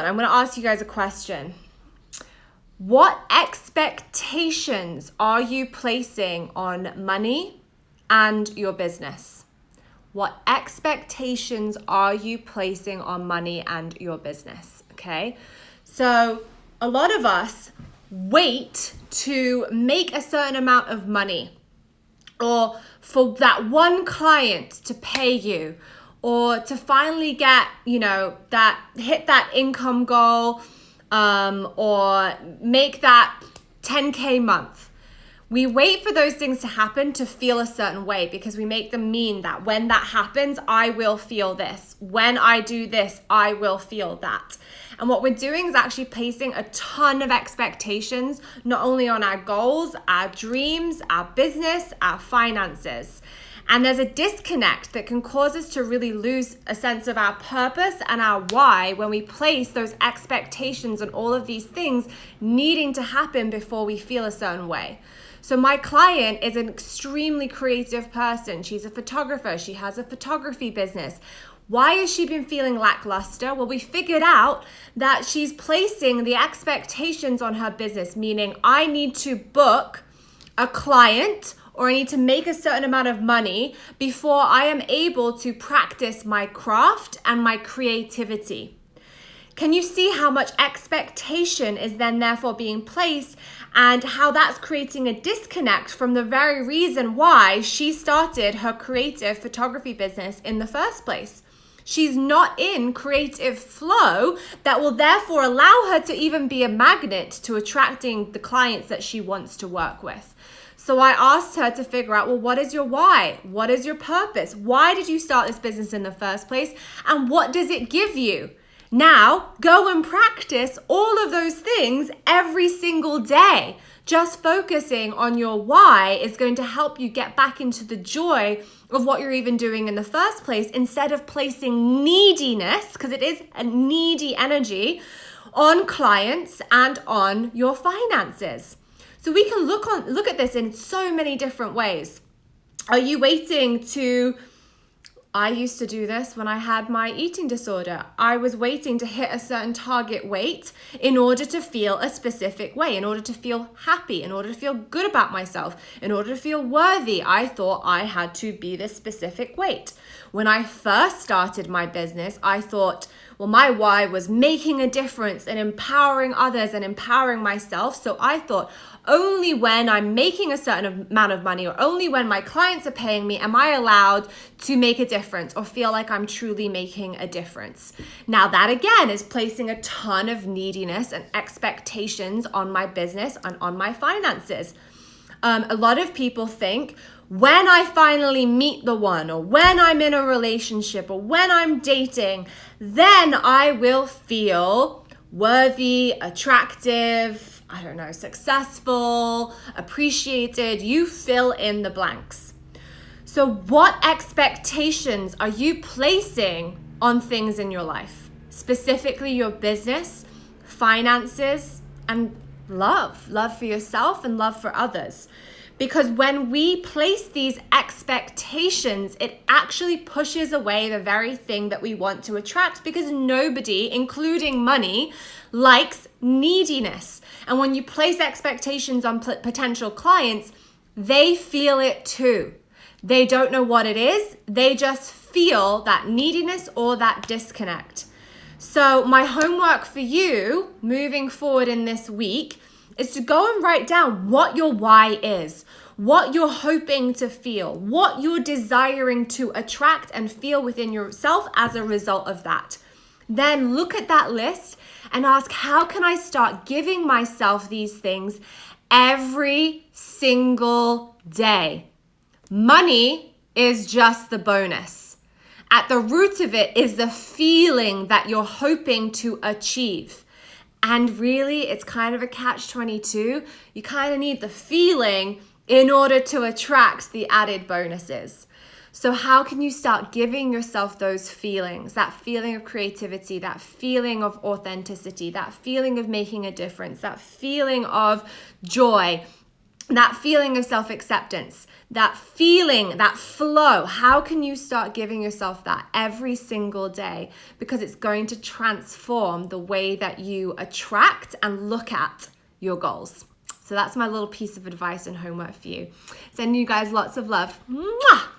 I'm going to ask you guys a question. What expectations are you placing on money and your business? What expectations are you placing on money and your business? Okay. So a lot of us wait to make a certain amount of money, or for that one client to pay you, or to finally get, that hit that income goal, or make that 10K month. We wait for those things to happen to feel a certain way, because we make them mean that when that happens, I will feel this. When I do this, I will feel that. And what we're doing is actually placing a ton of expectations, not only on our goals, our dreams, our business, our finances. And there's a disconnect that can cause us to really lose a sense of our purpose and our why when we place those expectations on all of these things needing to happen before we feel a certain way. So my client is an extremely creative person. She's a photographer. She has a photography business. Why has she been feeling lackluster? Well, we figured out that she's placing the expectations on her business, meaning I need to book a client, or I need to make a certain amount of money before I am able to practice my craft and my creativity. Can you see how much expectation is then therefore being placed, and how that's creating a disconnect from the very reason why she started her creative photography business in the first place? She's not in creative flow that will therefore allow her to even be a magnet to attracting the clients that she wants to work with. So I asked her to figure out, well, what is your why? What is your purpose? Why did you start this business in the first place? And what does it give you? Now, go and practice all of those things every single day. Just focusing on your why is going to help you get back into the joy of what you're even doing in the first place, instead of placing neediness, because it is a needy energy, on clients and on your finances. So we can look at this in so many different ways. Are you waiting to... I used to do this when I had my eating disorder. I was waiting to hit a certain target weight in order to feel a specific way, in order to feel happy, in order to feel good about myself, in order to feel worthy. I thought I had to be this specific weight. When I first started my business, I thought, well, my why was making a difference and empowering others and empowering myself. So I thought, only when I'm making a certain amount of money, or only when my clients are paying me, am I allowed to make a difference or feel like I'm truly making a difference. Now that again is placing a ton of neediness and expectations on my business and on my finances. A lot of people think, when I finally meet the one, or when I'm in a relationship, or when I'm dating, then I will feel worthy, attractive, successful, appreciated. You fill in the blanks. So what expectations are you placing on things in your life? Specifically your business, finances, and love for yourself and love for others. Because when we place these expectations, it actually pushes away the very thing that we want to attract, because nobody, including money, likes neediness. And when you place expectations on potential clients, they feel it too. They don't know what it is. They just feel that neediness or that disconnect. So my homework for you moving forward in this week is to go and write down what your why is, what you're hoping to feel, what you're desiring to attract and feel within yourself as a result of that. Then look at that list and ask, how can I start giving myself these things every single day? Money is just the bonus. At the root of it is the feeling that you're hoping to achieve. And really, it's kind of a catch-22. You kind of need the feeling in order to attract the added bonuses. So how can you start giving yourself those feelings, that feeling of creativity, that feeling of authenticity, that feeling of making a difference, that feeling of joy, that feeling of self-acceptance, that feeling, that flow, how can you start giving yourself that every single day? Because it's going to transform the way that you attract and look at your goals. So that's my little piece of advice and homework for you. Sending you guys lots of love. Mwah!